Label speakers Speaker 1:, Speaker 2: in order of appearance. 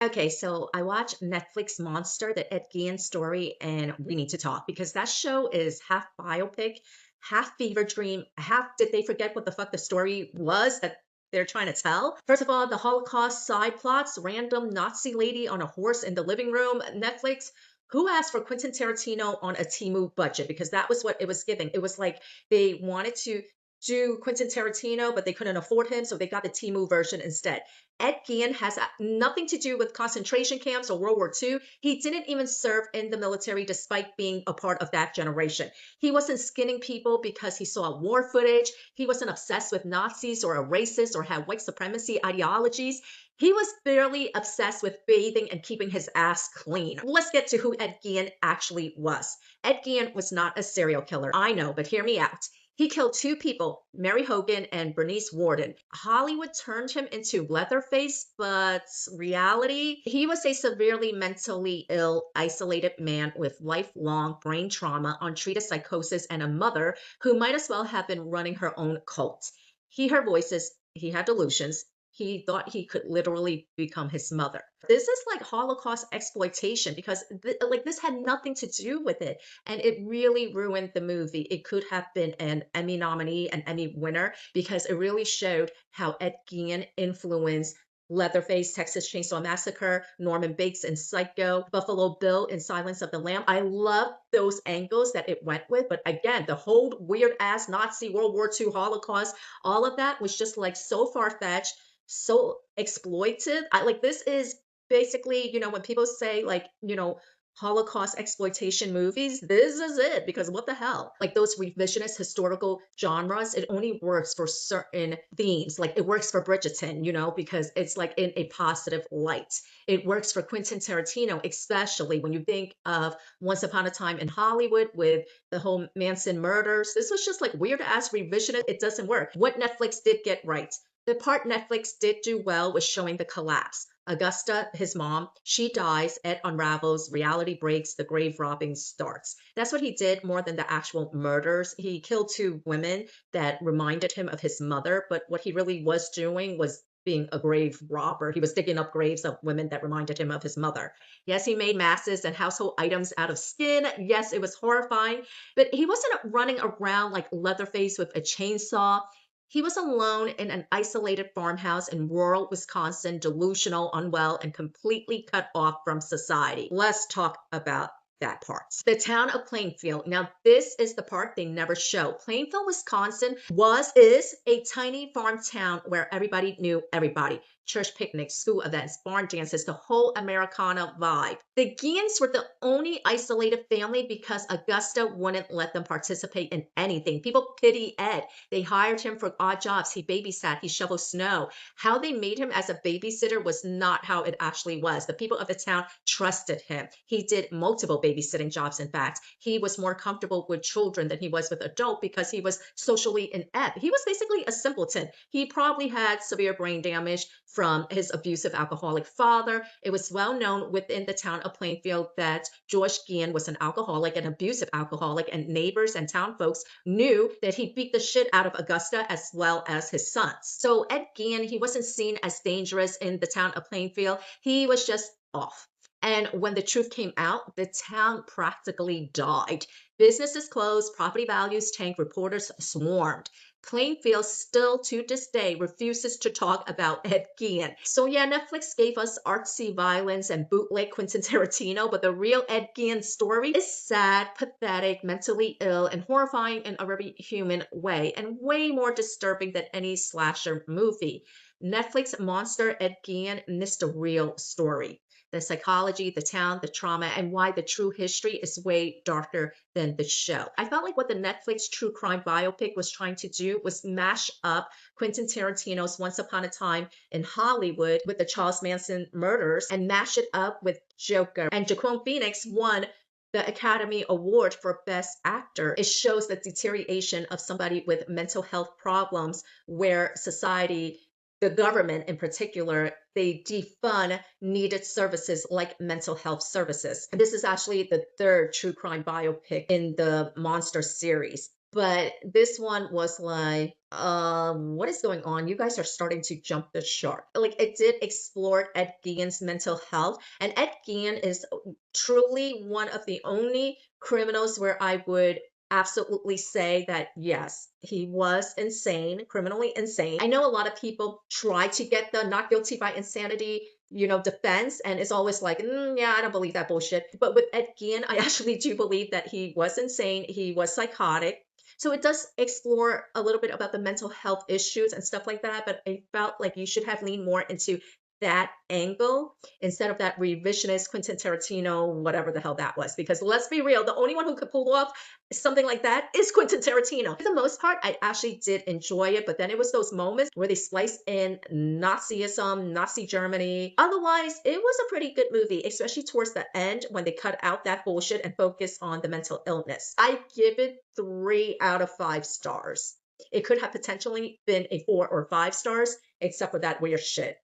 Speaker 1: Okay, so I watched Netflix Monster, the Ed Gein story, and we need to talk because that show is half biopic, half fever dream, half did they forget what the fuck the story was that they're trying to tell? First of all, the Holocaust side plots, random Nazi lady on a horse in the living room, Netflix. Who asked for Quentin Tarantino on a Timu budget? Because that was what it was giving. It was like they wanted to do Quentin Tarantino, but they couldn't afford him, so they got the Timu version instead. Ed Gein has nothing to do with concentration camps or World War II. He didn't even serve in the military despite being a part of that generation. He wasn't skinning people because he saw war footage. He wasn't obsessed with Nazis or a racist or had white supremacy ideologies. He was barely obsessed with bathing and keeping his ass clean. Let's get to who Ed Gein actually was. Ed Gein was not a serial killer. I know, but hear me out. He killed two people, Mary Hogan and Bernice Worden. Hollywood turned him into Leatherface, but reality, he was a severely mentally ill, isolated man with lifelong brain trauma, untreated psychosis, and a mother who might as well have been running her own cult. He heard voices, he had delusions, he thought he could literally become his mother. This is like Holocaust exploitation because like this had nothing to do with it, and it really ruined the movie. It could have been an Emmy nominee, an Emmy winner, because it really showed how Ed Gein influenced Leatherface, Texas Chainsaw Massacre, Norman Bates in Psycho, Buffalo Bill in Silence of the Lamb. I love those angles that it went with, but again, the whole weird ass Nazi World War II Holocaust, all of that was just like so far fetched, so exploitive. I like this is basically, when people say like, Holocaust exploitation movies, this is it because what the hell? Like those revisionist historical genres, it only works for certain themes. Like it works for Bridgerton, because it's like in a positive light. It works for Quentin Tarantino, especially when you think of Once Upon a Time in Hollywood with the whole Manson murders. This was just like weird ass revisionist. It doesn't work. What Netflix did get right. The part Netflix did do well was showing the collapse. Augusta, his mom, she dies, Ed unravels, reality breaks, the grave robbing starts. That's what he did more than the actual murders. He killed two women that reminded him of his mother, but what he really was doing was being a grave robber. He was digging up graves of women that reminded him of his mother. Yes, he made masses and household items out of skin. Yes, it was horrifying, but he wasn't running around like Leatherface with a chainsaw. He was alone in an isolated farmhouse in rural Wisconsin, delusional, unwell, and completely cut off from society. Let's talk about that part. The town of Plainfield. Now, this is the part they never show. Plainfield, Wisconsin is a tiny farm town where everybody knew everybody. Church picnics, school events, barn dances, the whole Americana vibe. The Geins were the only isolated family because Augusta wouldn't let them participate in anything. People pity Ed. They hired him for odd jobs. He babysat, he shoveled snow. How they made him as a babysitter was not how it actually was. The people of the town trusted him. He did multiple babysitting jobs, in fact. He was more comfortable with children than he was with adults because he was socially inept. He was basically a simpleton. He probably had severe brain damage from his abusive alcoholic father. It was well known within the town of Plainfield that George Gein was an alcoholic, an abusive alcoholic, and neighbors and town folks knew that he beat the shit out of Augusta as well as his sons. So Ed Gein, he wasn't seen as dangerous in the town of Plainfield. He was just off. And when the truth came out, the town practically died. Businesses closed, property values tanked, reporters swarmed. Plainfield still to this day refuses to talk about Ed Gein. So yeah, Netflix gave us artsy violence and bootleg Quentin Tarantino, but the real Ed Gein story is sad, pathetic, mentally ill, and horrifying in a very human way, and way more disturbing than any slasher movie. Netflix monster Ed Gein missed a real story. The psychology, the town, the trauma, and why the true history is way darker than the show. I felt like what the Netflix true crime biopic was trying to do was mash up Quentin Tarantino's Once Upon a Time in Hollywood with the Charles Manson murders and mash it up with Joker. And Joaquin Phoenix won the Academy Award for Best Actor. It shows the deterioration of somebody with mental health problems where society, the government in particular, they defund needed services like mental health services. And this is actually the third true crime biopic in the Monster series. But this one was like, what is going on? You guys are starting to jump the shark. Like it did explore Ed Gein's mental health, and Ed Gein is truly one of the only criminals where I would absolutely say that yes, he was insane, criminally insane. I know a lot of people try to get the not guilty by insanity, defense, and it's always like, yeah, I don't believe that bullshit. But with Ed Gein, I actually do believe that he was insane, he was psychotic. So it does explore a little bit about the mental health issues and stuff like that, but I felt like you should have leaned more into that angle instead of that revisionist Quentin Tarantino, whatever the hell that was. Because let's be real, the only one who could pull off something like that is Quentin Tarantino. For the most part, I actually did enjoy it, but then it was those moments where they spliced in Nazism, Nazi Germany. Otherwise, it was a pretty good movie, especially towards the end when they cut out that bullshit and focus on the mental illness. I give it 3 out of 5 stars. It could have potentially been a 4 or 5 stars, except for that weird shit.